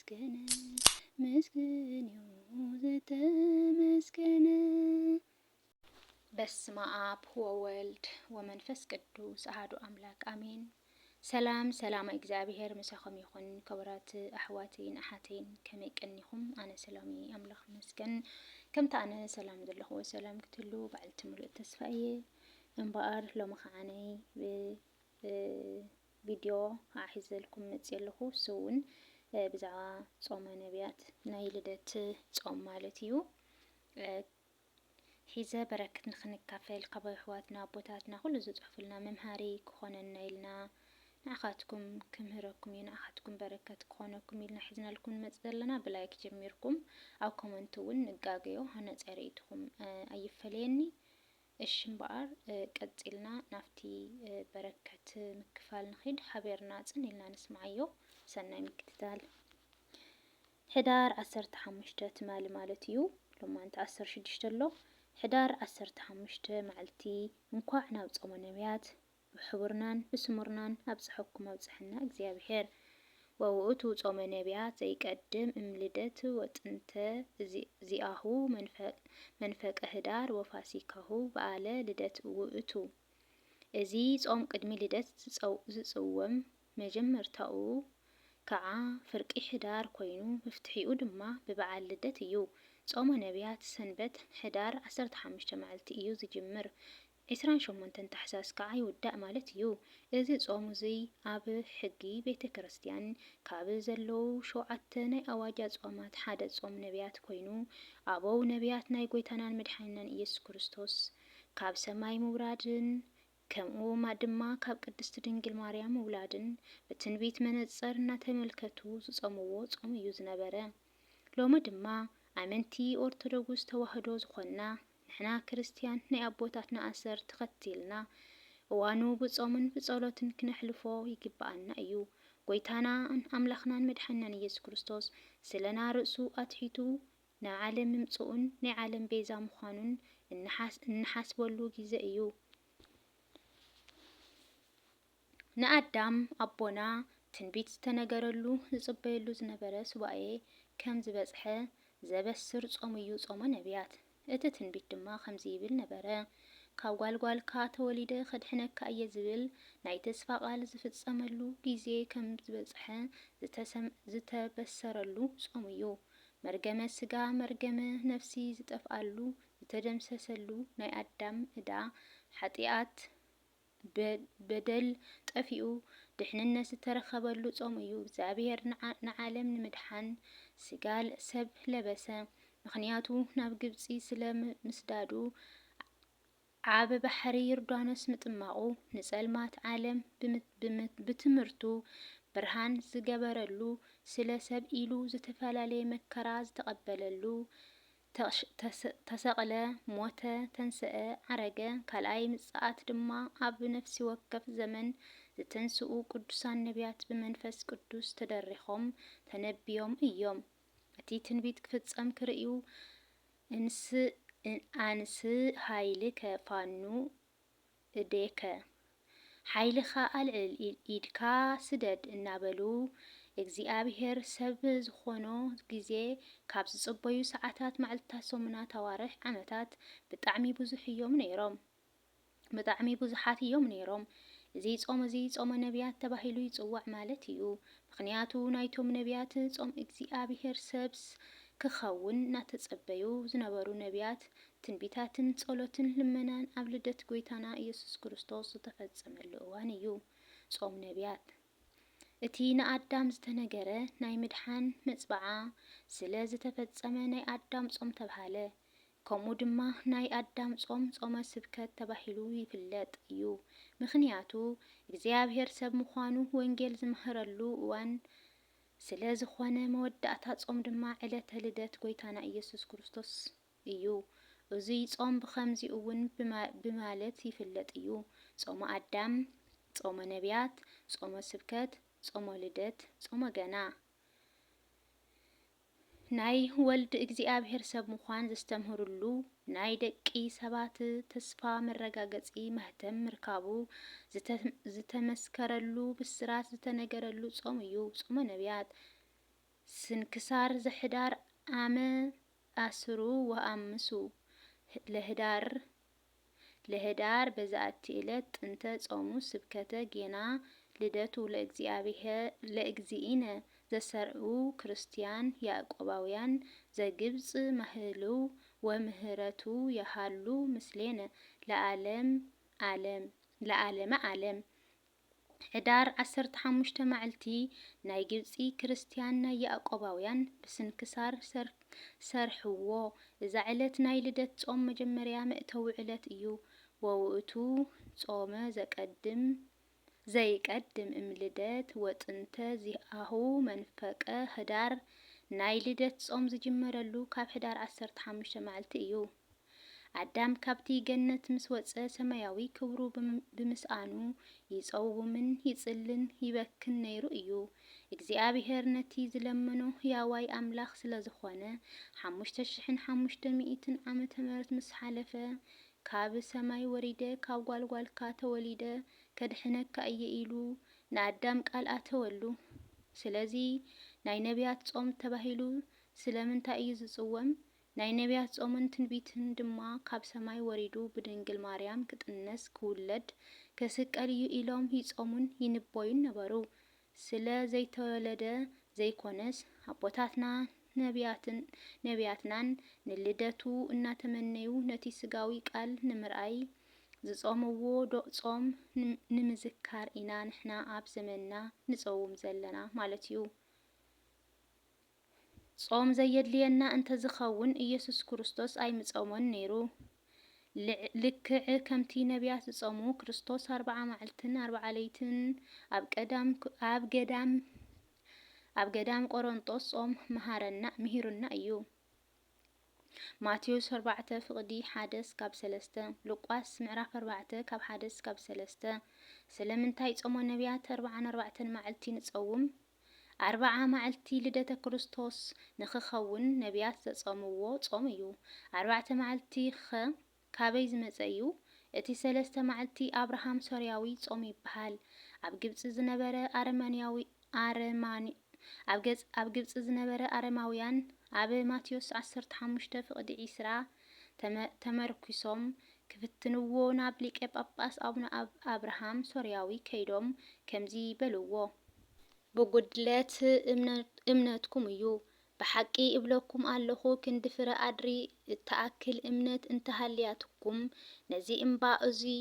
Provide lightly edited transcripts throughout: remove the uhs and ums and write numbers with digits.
ተመስገነ ምስግን ዘተመስገነ። በስመ አብ ወወልድ ወመንፈስ ቅዱስ አሐዱ አምላክ አሜን። ሰላም ሰላም እግዚአብሔር ምሳኹም ይኹን። ክቡራት ኣሕዋተይን ኣሓተይን ከመይ ቀኒኹም? ኣነ ሰላም ኣምላኽ ይመስገን። ከምቲ ኣነ ሰላም ዘለኹዎ ሰላም ክትህሉ በዓልቲ ሙሉእ ተስፋ እየ እምበኣር ሎሚ ከዓነይ ቪድዮ ሒዘልኩም መፅእ ኣለኹ። እሱ እውን ብዛዕባ ጾመ ነቢያት ናይ ልደት ጾም ማለት እዩ ሒዘ በረከት ንክንካፈል ካብ ኣሕዋትና ኣቦታትና ኩሉ ዝፅሕፉልና መምሃሪ ክኾነና ኢልና ንኣኻትኩም ክምህረኩም እዩ ንኣኻትኩም በረከት ክኾነኩም ኢልና ሒዝናልኩም ንመፅእ ዘለና። ብላይክ ጀሚርኩም ኣብ ኮመንት እውን ንጋገዮ ሃነፀ ርኢትኩም ኣይፈለየኒ። እሺ እምበኣር ቀፂልና ናፍቲ በረከት ምክፋል ንኺድ ሓቢርና ፅን ኢልና ንስማዓዮ። ሰናይ ምክትታል። ሕዳር 15 ትማሊ ማለት እዩ። ሎማንቲ 16 ኣሎ። ሕዳር 15 መዓልቲ እንኳዕ ናብ ጾመ ነቢያት ብሕቡርናን ብስሙርናን ኣብፅሐኩም ኣብፅሐና እግዚአብሔር። ወውእቱ ጾመ ነቢያት ዘይቀድም እምልደት ወጥንተ እዚኣሁ መንፈቀ ህዳር ወፋሲካሁ በዓለ ልደት ውእቱ። እዚ ጾም ቅድሚ ልደት ዝፅወም መጀመርታኡ ከዓ ፍርቂ ህዳር ኮይኑ መፍትሒኡ ድማ ብበዓል ልደት እዩ። ጾመ ነቢያት ሰንበት ሕዳር 15 መዓልቲ እዩ ዝጅምር። 28 ታሕሳስ ከዓ ይውዳእ ማለት እዩ። እዚ ጾም እዙይ ኣብ ሕጊ ቤተ ክርስቲያን ካብ ዘለው 7 ናይ ኣዋጅ ጾማት ሓደ ጾም ነቢያት ኮይኑ ኣበው ነቢያት ናይ ጎይታናን መድሓኒናን ኢየሱስ ክርስቶስ ካብ ሰማይ ምውራድን ከምኡ ድማ ካብ ቅድስት ድንግል ማርያም ምውላድን ብትንቢት መነፅር እናተመልከቱ ዝጾምዎ ጾም እዩ ዝነበረ። ሎሚ ድማ ኣመንቲ ኦርቶዶክስ ተዋህዶ ዝኾንና ንሕና ክርስቲያን ናይ ኣቦታትና ኣሰር ተኸቲልና እዋኑ ብጾምን ብጸሎትን ክነሕልፎ ይግባአና እዩ። ጎይታና ኣምላኽናን መድሓኒናን ኢየሱስ ክርስቶስ ስለና ርእሱ ኣትሒቱ ናብ ዓለም ምምጽኡን ናይ ዓለም ቤዛ ምዃኑን እንሓስበሉ ግዜ እዩ። ንኣዳም ኣቦና ትንቢት ዝተነገረሉ ዝጽበየሉ ዝነበረ ሱባኤ ከም ዝበጽሐ ዘበስር ጾም እዩ ጾመ ነቢያት። እቲ ትንቢት ድማ ከምዚ ይብል ነበረ። ካብ ጓልጓልካ ተወሊደ ከድሕነካ እየ ዝብል ናይ ተስፋ ቃል ዝፍጸመሉ ግዜ ከም ዝበጽሐ ዝተበሰረሉ ጾም እዩ። መርገመ ስጋ መርገመ ነፍሲ ዝጠፍኣሉ ዝተደምሰሰሉ ናይ ኣዳም ዕዳ ሓጢኣት በደል ጠፊኡ ድሕንነት ዝተረኸበሉ ጾም እዩ። እግዚአብሔር ንዓለም ንምድሓን ስጋ ሰብ ለበሰ። ምክንያቱ ናብ ግብፂ ስለ ምስዳዱ ዓብ ባሕሪ ዮርዳኖስ ምጥማቁ ንጸልማት ዓለም ብትምህርቱ ብርሃን ዝገበረሉ ስለ ሰብ ኢሉ ዝተፈላለየ መከራ ዝተቀበለሉ ተሰቅለ ሞተ ተንስአ ዓረገ ካልኣይ ምጽኣት ድማ ኣብ ነፍሲ ወከፍ ዘመን ዝተንስኡ ቅዱሳን ነቢያት ብመንፈስ ቅዱስ ተደሪኾም ተነቢዮም እዮም። እቲ ትንቢት ክፍጸም ክርእዩ አንስ ኃይልከ ፋኑ እዴከ ኃይልኻ አልዕል ኢድካ ስደድ እናበሉ እግዚአብሔር ሰብ ዝኾኖ ግዜ ካብ ዝጽበዩ ሰዓታት መዓልታት ሰሙናት ኣዋርሕ ዓመታት ብጣዕሚ ብዙሕ እዮም ነይሮም። ብጣዕሚ ብዙሓት እዮም ነይሮም። እዚ ጾም እዚ ጾመ ነቢያት ተባሂሉ ይጽዋዕ ማለት እዩ። ምክንያቱ ናይቶም ነቢያት ጾም እግዚአብሔር ሰብስ ክኸውን እናተጸበዩ ዝነበሩ ነቢያት ትንቢታትን ጸሎትን ልመናን ኣብ ልደት ጎይታና ኢየሱስ ክርስቶስ ዝተፈጸመሉ እዋን እዩ ጾም ነቢያት። እቲ ንኣዳም ዝተነገረ ናይ ምድሓን መጽበዓ ስለ ዝተፈጸመ ናይ ኣዳም ጾም ተባሃለ። ከምኡ ድማ ናይ ኣዳም ጾም ጾመ ስብከት ተባሂሉ ይፍለጥ እዩ። ምክንያቱ እግዚአብሔር ሰብ ምዃኑ ወንጌል ዝመህረሉ እዋን ስለ ዝኾነ መወዳእታ ጾም ድማ ዕለተ ልደት ጎይታና ኢየሱስ ክርስቶስ እዩ። እዚ ጾም ብኸምዚ እውን ብማለት ይፍለጥ እዩ። ጾመ ኣዳም፣ ጾመ ነቢያት፣ ጾመ ስብከት፣ ጾመ ልደት፣ ጾመ ገና። ናይ ወልድ እግዚአብሔር ሰብ ምዃን ዘስተምህሩሉ ናይ ደቂ ሰባት ተስፋ መረጋገጺ ማህተም ምርካቡ ዝተመስከረሉ ብስራት ዝተነገረሉ ጾም እዩ ጾመ ነቢያት። ስንክሳር ዘሕዳር ዓመ አስሩ ወአምሱ ለህዳር በዛቲ ዕለት ጥንተ ጾሙ ስብከተ ጌና ልደቱ ለእግዚእነ ዘሰርዑ ክርስቲያን ያዕቆባውያን ዘግብፅ ማህልው ወምህረቱ የሃሉ ምስሌነ ለዓለመ ዓለም። ሕዳር 15 መዓልቲ ናይ ግብፂ ክርስቲያን ናይ ያዕቆባውያን ብስንክሳር ሰርሕዎ። እዛ ዕለት ናይ ልደት ጾም መጀመርያ መእተዊ ዕለት እዩ። ወውእቱ ጾመ ዘይቀድም እምልደት ወጥንተ ዚአሁ መንፈቀ ሕዳር ናይ ልደት ጾም ዝጅመረሉ ካብ ሕዳር 15 መዓልቲ እዩ። አዳም ካብቲ ገነት ምስ ወፀ ሰማያዊ ክብሩ ብምስአኑ ይጸውምን ይጽልን ይበክን ነይሩ እዩ። እግዚአብሔር ነቲ ዝለመኖ ህያዋይ አምላኽ ስለዝኾነ 5500 ዓመተ ምህረት ምስ ሓለፈ ካብ ሰማይ ወሪደ ካብ ጓልጓልካ ተወሊደ ከድሕነካ እየ ኢሉ ንአዳም ቃል አተወሉ። ስለዚ ናይ ነቢያት ጾም ተባሂሉ ስለምንታይ እዩ ዝጽወም? ናይ ነቢያት ጾምን ትንቢትን ድማ ካብ ሰማይ ወሪዱ ብድንግል ማርያም ክጥነስ ክውለድ ከስቀል እዩ ኢሎም ይጾሙን ይንበዩን ነበሩ። ስለ ዘይተወለደ ዘይኮነስ አቦታትና ነቢያትናን ንልደቱ እናተመነዩ ነቲ ስጋዊ ቃል ንምርአይ ዝጾምዎ ጾም ንምዝካር ኢና ንሕና ኣብ ዘመንና ንጾም ዘለና ማለት እዩ። ጾም ዘየድልየና እንተዝኸውን ኢየሱስ ክርስቶስ ኣይምጾሞን ነይሩ። ልክዕ ከምቲ ነቢያት ዝጾሙ ክርስቶስ 40 መዓልትን 40 ለይትን ኣብ ገዳም ቆሮንጦስ ጾም ምሂሩና እዩ። ማቴዎስ 4 ፍቅዲ 1-3 ሉቃስ ምዕራፍ 4 ካብ 1-3 ስለምንታይ ጾመ ነቢያት 44 መዓልቲ ንጸውም? 40 መዓልቲ ልደተ ክርስቶስ ንኽኸውን ነቢያት ዘጾምዎ ጾም እዩ። 4 መዓልቲ ኸ ካበይ ዝመጸ እዩ? እቲ 3 መዓልቲ አብርሃም ሶርያዊ ጾም ይበሃል። ኣብ ግብጽ ዝነበረ አረማውያን ኣብ ማቴዎስ 15 ፍቅዲ 20 ተመርኪሶም ክፍትንዎ ናብ ሊቀ ጳጳስ አቡነ አብርሃም ሶርያዊ ከይዶም ከምዚ በልዎ፣ ብጉድለት እምነትኩም እዩ። ብሓቂ እብለኩም ኣለኹ ክንዲ ፍረ አድሪ እተኣክል እምነት እንተሃልያትኩም ነዚ እምባ እዙይ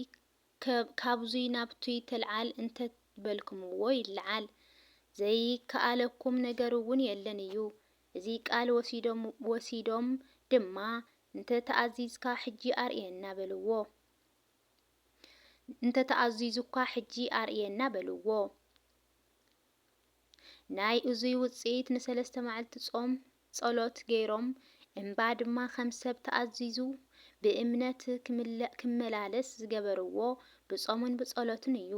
ካብዙይ ናብቱይ ተልዓል እንተበልክምዎ ይለዓል። ዘይከኣለኩም ነገር እውን የለን እዩ። እዚ ቃል ወሲዶም ድማ እንተተኣዚዝካ ሕጂ አርየና በልዎ። ናይ እዙይ ውፅኢት ን3 መዓልቲ ጾም ጸሎት ገይሮም እምባ ድማ ከም ሰብ ተኣዚዙ ብእምነት ክመላለስ ዝገበርዎ ብጾምን ብጸሎትን እዩ።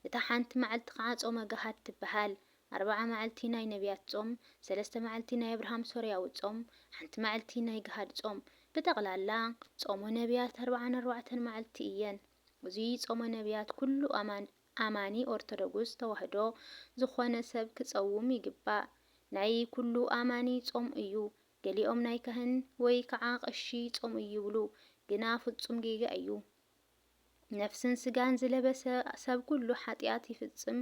እታ ሓንቲ መዓልቲ ከዓ ጾመ ገሃድ ትበሃል። 40 መዓልቲ ናይ ነቢያት ጾም፣ 3 መዓልቲ ናይ አብርሃም ሶርያዊ ጾም፣ ሓንቲ መዓልቲ ናይ ገሃድ ጾም። ብጠቕላላ ጾመ ነቢያት 44 መዓልቲ እየን። እዙይ ጾመ ነቢያት ኩሉ አማኒ ኦርቶዶክስ ተዋህዶ ዝኾነ ሰብ ክጸውም ይግባእ። ናይ ኩሉ አማኒ ጾም እዩ። ገሊኦም ናይ ካህን ወይ ከዓ ቀሺ ጾም ይብሉ፣ ግና ፍጹም ጌጋ እዩ። ነፍስን ስጋን ዝለበሰ ሰብ ኩሉ ኃጢአት ይፍጽም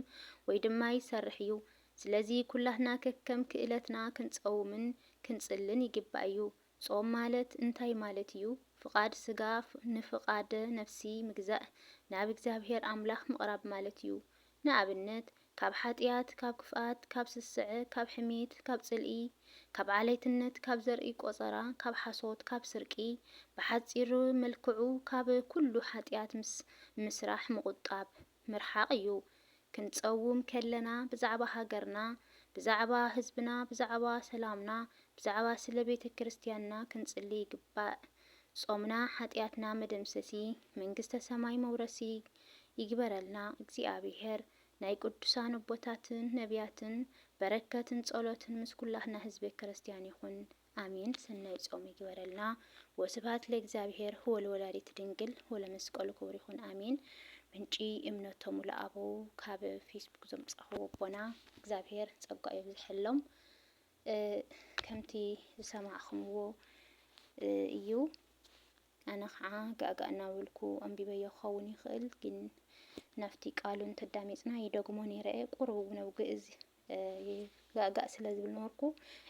ወይ ድማ ይሰርሕ እዩ። ስለዚ ኩላትና ከከም ክእለትና ክንጸውምን ክንጽልን ይግባእ እዩ። ጾም ማለት እንታይ ማለት እዩ? ፍቃድ ስጋ ንፍቃደ ነፍሲ ምግዛእ ናብ እግዚአብሔር አምላኽ ምቕራብ ማለት እዩ። ንኣብነት ካብ ኃጢአት፣ ካብ ክፍኣት፣ ካብ ስስዕ፣ ካብ ሕሜት፣ ካብ ጽልኢ፣ ካብ ዓለይትነት፣ ካብ ዘርኢ ቆጸራ፣ ካብ ሓሶት፣ ካብ ስርቂ፣ ብሓጺር መልክዑ ካብ ኩሉ ኃጢአት ምስራሕ ምቁጣብ ምርሓቅ እዩ። ክንጸውም ከለና ብዛዕባ ሃገርና፣ ብዛዕባ ህዝብና፣ ብዛዕባ ሰላምና፣ ብዛዕባ ስለ ቤተ ክርስቲያንና ክንጽሊ ይግባእ። ጾምና ኃጢአትና መደምሰሲ መንግስተ ሰማይ መውረሲ ይግበረልና እግዚአብሔር። ናይ ቅዱሳን አቦታትን ነቢያትን በረከትን ጸሎትን ምስ ኩላትና ህዝበ ክርስቲያን ይኹን አሜን። ሰናይ ጾም ይግበረልና። ወስብሐት ለእግዚአብሔር ወለወላዲቱ ድንግል ወለመስቀሉ ክቡር ይኹን አሜን። ምንጪ እምነቶም ለአበው ካብ ፌስቡክ ዘምጻኽዎ ቦና እግዚአብሔር ጸጋ ይብዝሐሎም። ከምቲ ዝሰማዕኹምዎ እዩ። ኣነ ከዓ ጋጋ እናበልኩ ኣንቢበዮ ክኸውን ይኽእል፣ ግን ናብቲ ቃሉ እንተዳሚፅና ይደግሞ ነይረ ቁሩብ እውን ኣብ ግእዝ ጋጋእ ስለ ዝብል ነበርኩ።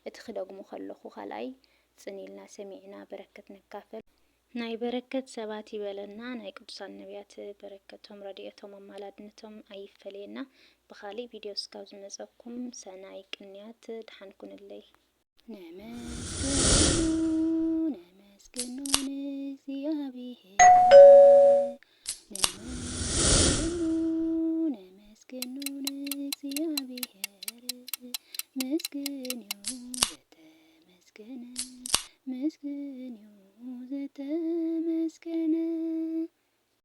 እቲ ክደግሞ ከለኹ ካልኣይ ፅኒኢልና ሰሚዕና በረከት ነካፈል። ናይ በረከት ሰባት ይበለና። ናይ ቅዱሳን ነቢያት በረከቶም ረድኤቶም ኣማላድነቶም ኣይፈለየና። ብካሊእ ቪድዮ እስካብ ዝመፀኩም ሰናይ ቅንያት ድሓን ኩንለይ። ነመስግኑ ንእግዚአብሔር ነመስግኑ ንእግዚአብሔር መስግኑ ዘተመስገነ መስግኑ ዘተመስገነ